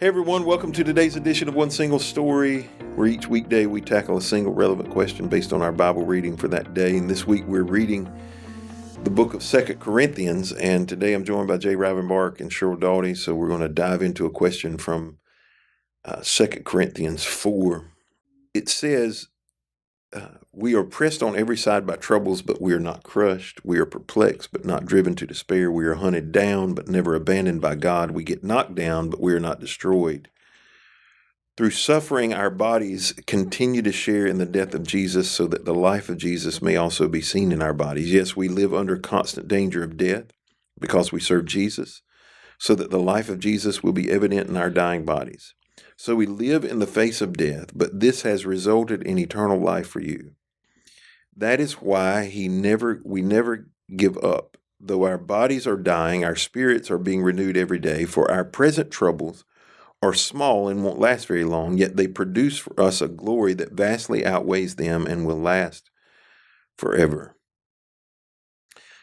Hey everyone, welcome to today's edition of One Single Story, where each weekday we tackle a single relevant question based on our Bible reading for that day. And this week we're reading the book of 2 Corinthians, and today I'm joined by Jay Rivenbark and Sheryl Daughety, so we're going to dive into a question from 2 Corinthians 4. It says, we are pressed on every side by troubles, but we are not crushed. We are perplexed, but not driven to despair. We are hunted down, but never abandoned by God. We get knocked down, but we are not destroyed. Through suffering, our bodies continue to share in the death of Jesus so that the life of Jesus may also be seen in our bodies. Yes, we live under constant danger of death because we serve Jesus, so that the life of Jesus will be evident in our dying bodies. So we live in the face of death, but this has resulted in eternal life for you. That is why we never give up. Though our bodies are dying, our spirits are being renewed every day, for our present troubles are small and won't last very long, yet they produce for us a glory that vastly outweighs them and will last forever.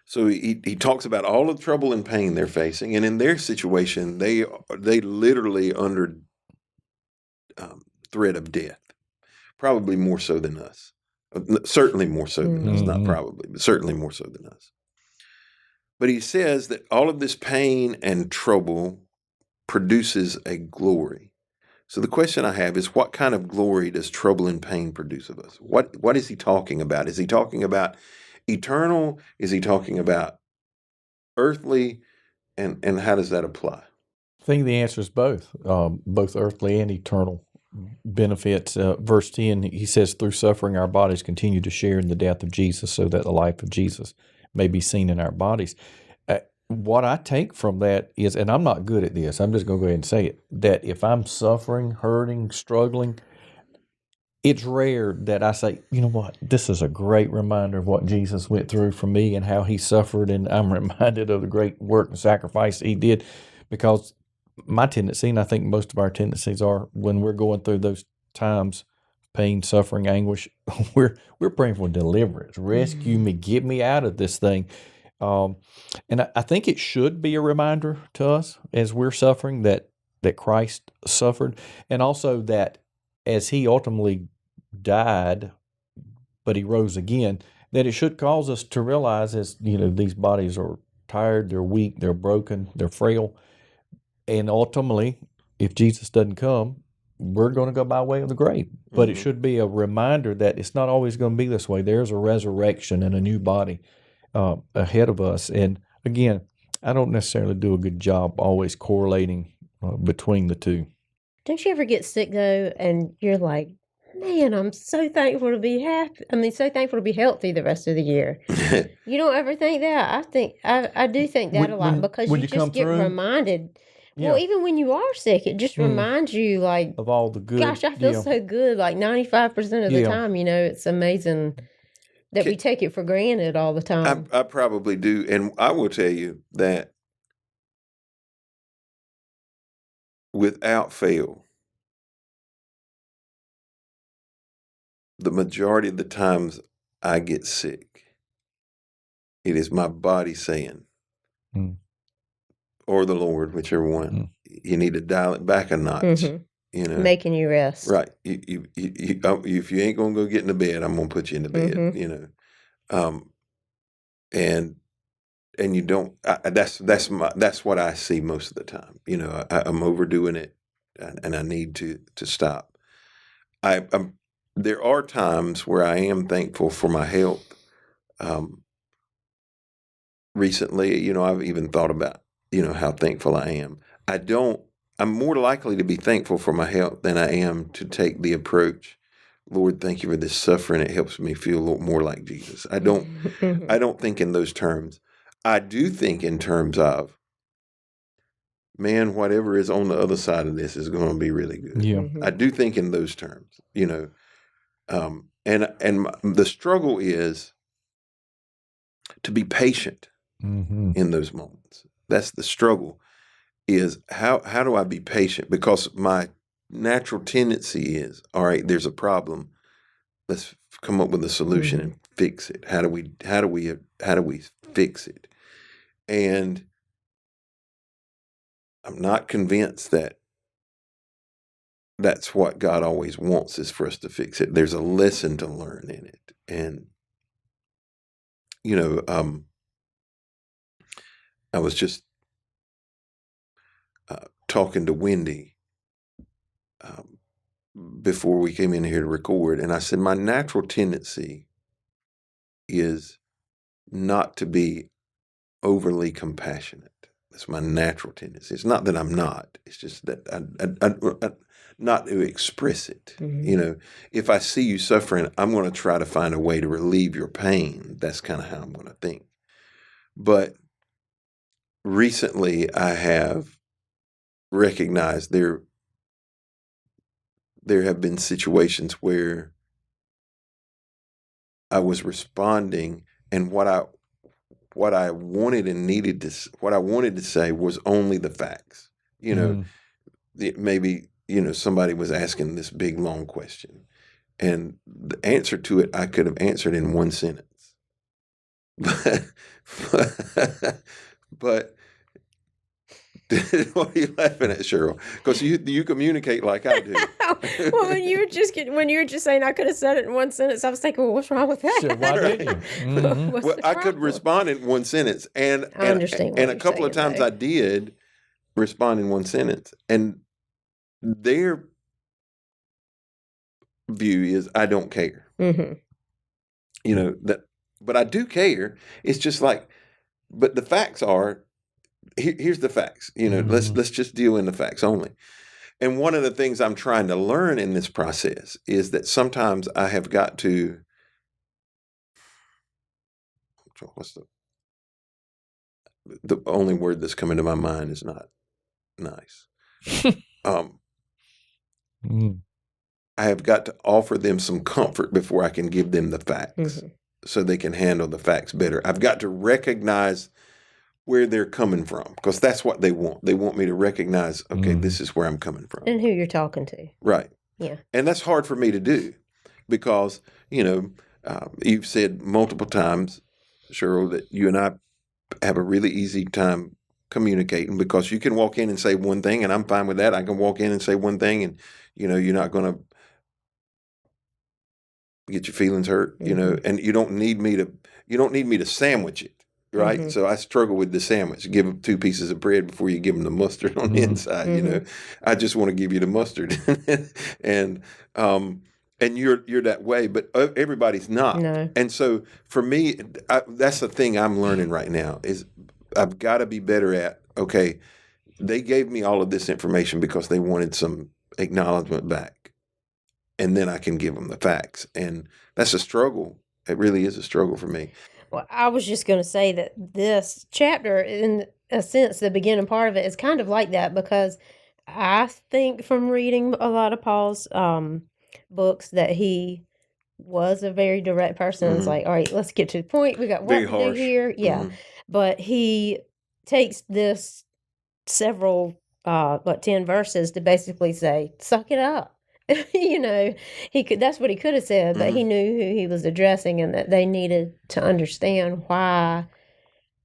So he talks about all the trouble and pain they're facing, and in their situation, they literally under threat of death, probably more so than us. Certainly more so than us, not probably, but certainly more so than us. But he says that all of this pain and trouble produces a glory. So the question I have is, what kind of glory does trouble and pain produce of us? What is he talking about? Is he talking about eternal? Is he talking about earthly? And how does that apply? I think the answer is both earthly and eternal benefits. Verse 10, he says, through suffering, our bodies continue to share in the death of Jesus so that the life of Jesus may be seen in our bodies. What I take from that is, and I'm not good at this, I'm just going to go ahead and say it, that if I'm suffering, hurting, struggling, it's rare that I say, you know what, this is a great reminder of what Jesus went through for me and how he suffered, and I'm reminded of the great work and sacrifice he did, because my tendency, and I think most of our tendencies are, when we're going through those times, pain, suffering, anguish, we're praying for deliverance. Rescue me, get me out of this thing. And I think it should be a reminder to us as we're suffering that Christ suffered, and also that as he ultimately died, but he rose again, that it should cause us to realize, as these bodies are tired, they're weak, they're broken, they're frail, and ultimately, if Jesus doesn't come, we're going to go by way of the grave. But it should be a reminder that it's not always going to be this way. There's a resurrection and a new body ahead of us. And again, I don't necessarily do a good job always correlating between the two. Don't you ever get sick though, and you're like, man, I'm so thankful to be happy. I mean, so thankful to be healthy the rest of the year. You don't ever think that? I do think that a lot, because you just get reminded. Yeah. Well, even when you are sick, it just reminds you, like, of all the good. Gosh, I feel so good. Like 95% of the time, it's amazing that we take it for granted all the time. I probably do, and I will tell you that without fail, the majority of the times I get sick, it is my body saying, or the Lord, whichever one, you need to dial it back a notch. Making you rest. Right. If you ain't going to go get in the bed, I'm going to put you in the bed, and you don't, that's what I see most of the time. I'm overdoing it, and I need to stop. There are times where I am thankful for my health. Recently, I've even thought about, how thankful I am. I'm more likely to be thankful for my health than I am to take the approach, Lord, thank you for this suffering. It helps me feel a little more like Jesus. I don't think in those terms. I do think in terms of, man, whatever is on the other side of this is going to be really good. Yeah. I do think in those terms, and the struggle is to be patient in those moments. That's the struggle, is how do I be patient? Because my natural tendency is, all right, there's a problem. Let's come up with a solution and fix it. How do we fix it? And I'm not convinced that that's what God always wants, is for us to fix it. There's a lesson to learn in it. And, I was just talking to Wendy before we came in here to record, and I said, my natural tendency is not to be overly compassionate. That's my natural tendency. It's not that I'm not. It's just that I not to express it. Mm-hmm. If I see you suffering, I'm going to try to find a way to relieve your pain. That's kind of how I'm going to think. But recently, I have recognized there have been situations where I was responding, and what I wanted and needed what I wanted to say was only the facts. Maybe somebody was asking this big long question, and the answer to it I could have answered in one sentence. But what are you laughing at, Sheryl? Because you communicate like I do. Well, when you were just saying I could have said it in one sentence, I was thinking, well, what's wrong with that? Sure, why didn't you? Mm-hmm. Well, I could respond in one sentence, and I understand. And a couple of times I did respond in one sentence, and their view is I don't care. Mm-hmm. But I do care. It's just like, but the facts are. Here's the facts. Let's just deal in the facts only. And one of the things I'm trying to learn in this process is that sometimes I have got to. What's the only word that's coming to my mind is not nice. I have got to offer them some comfort before I can give them the facts, so they can handle the facts better. I've got to recognize where they're coming from, because that's what they want. They want me to recognize, okay, this is where I'm coming from. And who you're talking to. Right. Yeah. And that's hard for me to do because, you've said multiple times, Sheryl, that you and I have a really easy time communicating, because you can walk in and say one thing and I'm fine with that. I can walk in and say one thing and, you're not going to get your feelings hurt, and you don't need me to sandwich it. Right. So I struggle with the sandwich. Give them 2 pieces of bread before you give them the mustard on the inside. I just want to give you the mustard. And you're that way, but everybody's not. No. And so for me, that's the thing I'm learning right now is I've got to be better at, okay, they gave me all of this information because they wanted some acknowledgement back. And then I can give them the facts. And that's a struggle. It really is a struggle for me. Well, I was just going to say that this chapter, in a sense, the beginning part of it is kind of like that, because I think from reading a lot of Paul's books that he was a very direct person. It's like, all right, let's get to the point. We got work to do here. Yeah. But he takes this several, 10 verses to basically say, suck it up. That's what he could have said, but he knew who he was addressing and that they needed to understand why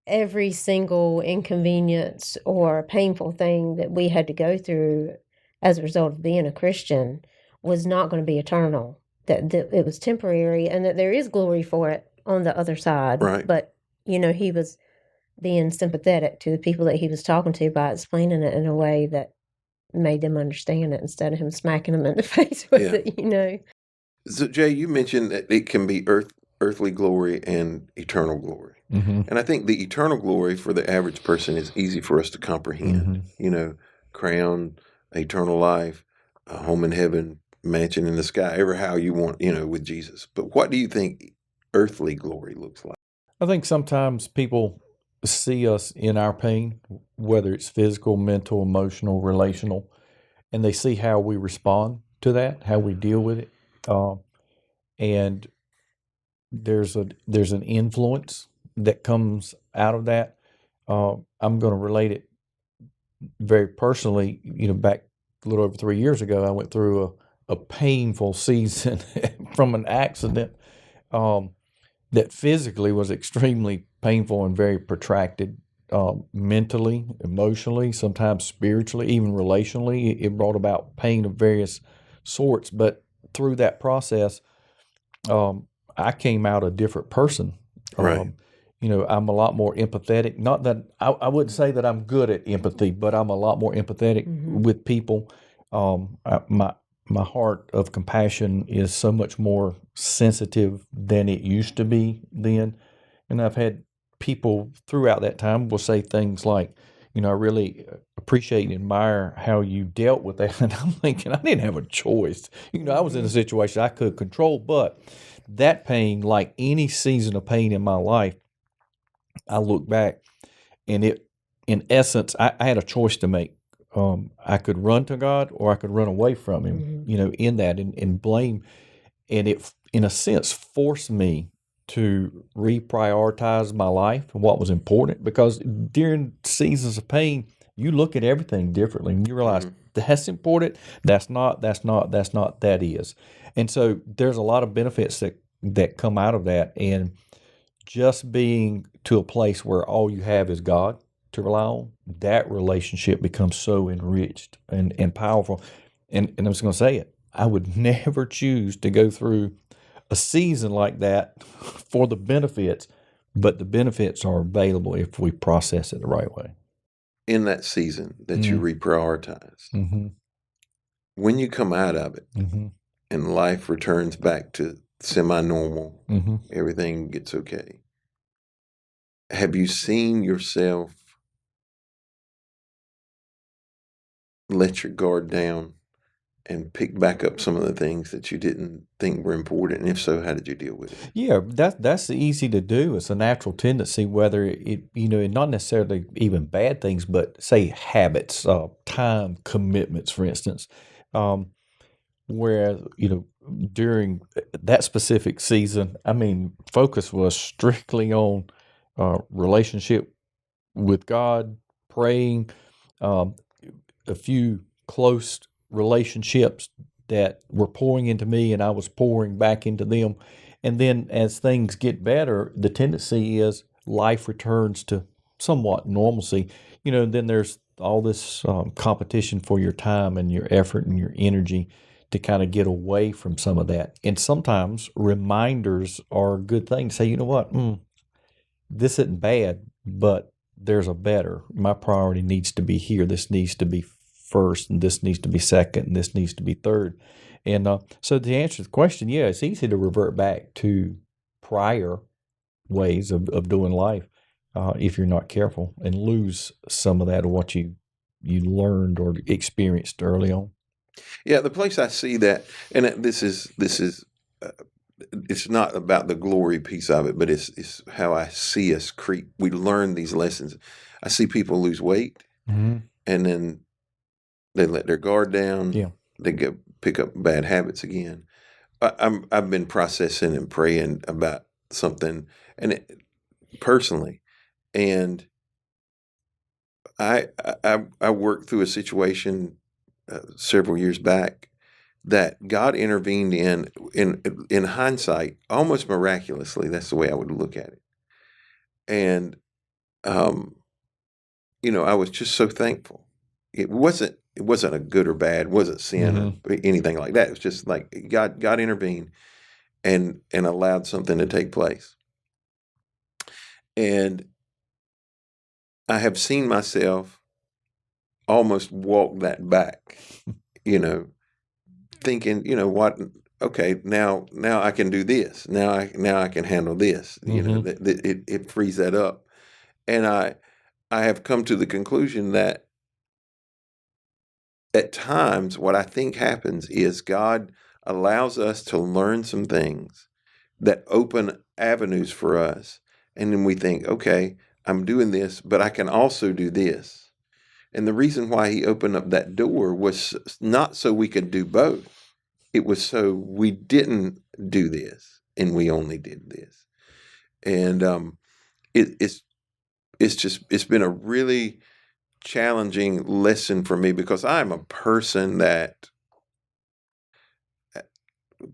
every single inconvenience or painful thing that we had to go through as a result of being a Christian was not going to be eternal, that it was temporary, and that there is glory for it on the other side. Right. But, he was being sympathetic to the people that he was talking to by explaining it in a way that made them understand it instead of him smacking them in the face with it, So, Jay, you mentioned that it can be earthly glory and eternal glory. And I think the eternal glory for the average person is easy for us to comprehend. Crown, eternal life, a home in heaven, mansion in the sky, ever how you want, with Jesus. But what do you think earthly glory looks like? I think sometimes people see us in our pain, whether it's physical, mental, emotional, relational, and they see how we respond to that, how we deal with it, and there's an influence that comes out of that. I'm going to relate it very personally. Back a little over 3 years ago, I went through a painful season from an accident that physically was extremely painful and very protracted. mentally, emotionally, sometimes spiritually, even relationally. It brought about pain of various sorts. But through that process, I came out a different person. Right. I'm a lot more empathetic. Not that I wouldn't say that I'm good at empathy, but I'm a lot more empathetic with people. My heart of compassion is so much more sensitive than it used to be then. And I've had people throughout that time will say things like, I really appreciate and admire how you dealt with that. And I'm thinking, I didn't have a choice. I was in a situation I could control, but that pain, like any season of pain in my life, I look back and in essence, I had a choice to make. I could run to God or I could run away from Him, in that and blame. And it, in a sense, forced me to reprioritize my life and what was important, because during seasons of pain, you look at everything differently and you realize that's important, that's not, that is. And so there's a lot of benefits that come out of that. And just being to a place where all you have is God to rely on, that relationship becomes so enriched and powerful. And I'm just going to say it, I would never choose to go through a season like that for the benefits, but the benefits are available if we process it the right way. In that season that you reprioritize, Mm-hmm. when you come out of it Mm-hmm. and life returns back to semi-normal, Mm-hmm. everything gets okay. Have you seen yourself let your guard down and pick back up some of the things that you didn't think were important? And if so, how did you deal with it? Yeah, that's easy to do. It's a natural tendency, whether not necessarily even bad things, but say habits, time commitments, for instance. Where, during that specific season, I mean, focus was strictly on relationship with God, praying, um, a few close relationships that were pouring into me and I was pouring back into them. And then as things get better, the tendency is life returns to somewhat normalcy. Then there's all this competition for your time and your effort and your energy to kind of get away from some of that. And sometimes reminders are a good thing. Say, you know what? This isn't bad, but there's a better. My priority needs to be here. This needs to be first, and this needs to be second, and this needs to be third. And so to answer the question, yeah, it's easy to revert back to prior ways of doing life if you're not careful, and lose some of that of what you learned or experienced early on. Yeah, the place I see that, and this is uh, it's not about the glory piece of it, but it's how I see us creep. We learn these lessons. I see people lose weight, Mm-hmm. and then they let their guard down. Yeah. They pick up bad habits again. I've been processing and praying about something, and personally, and I worked through a situation several years back that God intervened in hindsight, almost miraculously. That's the way I would look at it. And um, I was just so thankful. It wasn't a good or bad, it wasn't sin or anything like that. It was just like God intervened and allowed something to take place. And I have seen myself almost walk that back, you know, thinking, what, okay, now I can do this. Now I can handle this. It frees that up. And I have come to the conclusion that at times what I think happens is God allows us to learn some things that open avenues for us. And then we think, okay, I'm doing this, but I can also do this. And the reason why he opened up that door was not so we could do both. It was so we didn't do this and we only did this. And it's been a really challenging lesson for me, because I'm a person that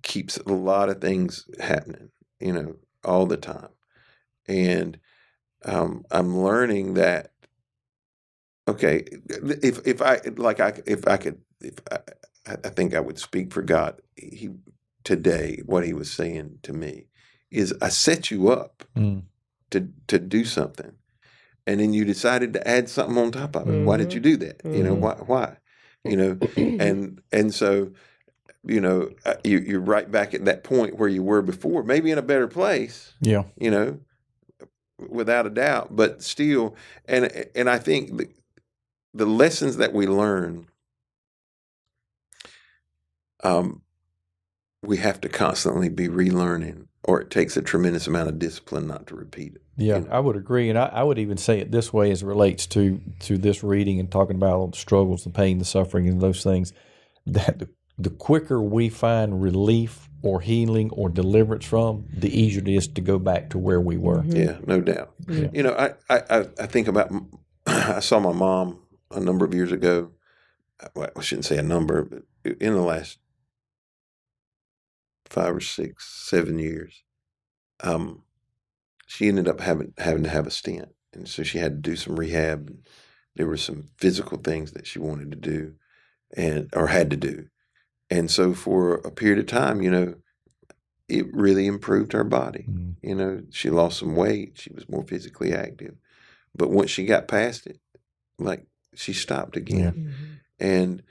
keeps a lot of things happening, all the time. And I'm learning that, okay, I think I would speak for God. Today, what he was saying to me is, I set you up to do something, and then you decided to add something on top of it. Why did you do that? Why? And so, you're right back at that point where you were before, maybe in a better place. Yeah. Without a doubt, but still, and I think the lessons that we learn, we have to constantly be relearning, or it takes a tremendous amount of discipline not to repeat it. Yeah, I would agree, and I would even say it this way as it relates to this reading and talking about all the struggles, the pain, the suffering, and those things. That the quicker we find relief or healing or deliverance from, the easier it is to go back to where we were. Yeah, no doubt. Yeah. I think about, I saw my mom a number of years ago. Well, I shouldn't say a number, but in the last 5 or 6, 7 years, she ended up having to have a stent, and so she had to do some rehab. And there were some physical things that she wanted to do, or had to do, and so for a period of time, it really improved her body. She lost some weight. She was more physically active, but once she got past it, like, she stopped again. And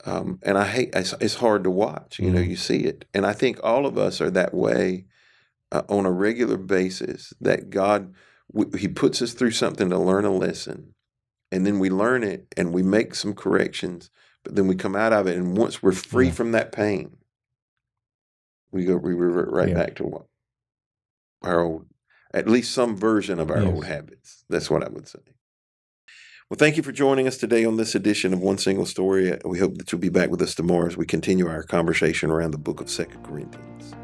I hate, it's hard to watch. You see it, and I think all of us are that way on a regular basis. That God, he puts us through something to learn a lesson, and then we learn it and we make some corrections, but then we come out of it, and once we're free from that pain, we revert right back to what our old, at least some version of our old habits. That's what I would say. Well, thank you for joining us today on this edition of One Single Story. We hope that you'll be back with us tomorrow as we continue our conversation around the book of 2 Corinthians.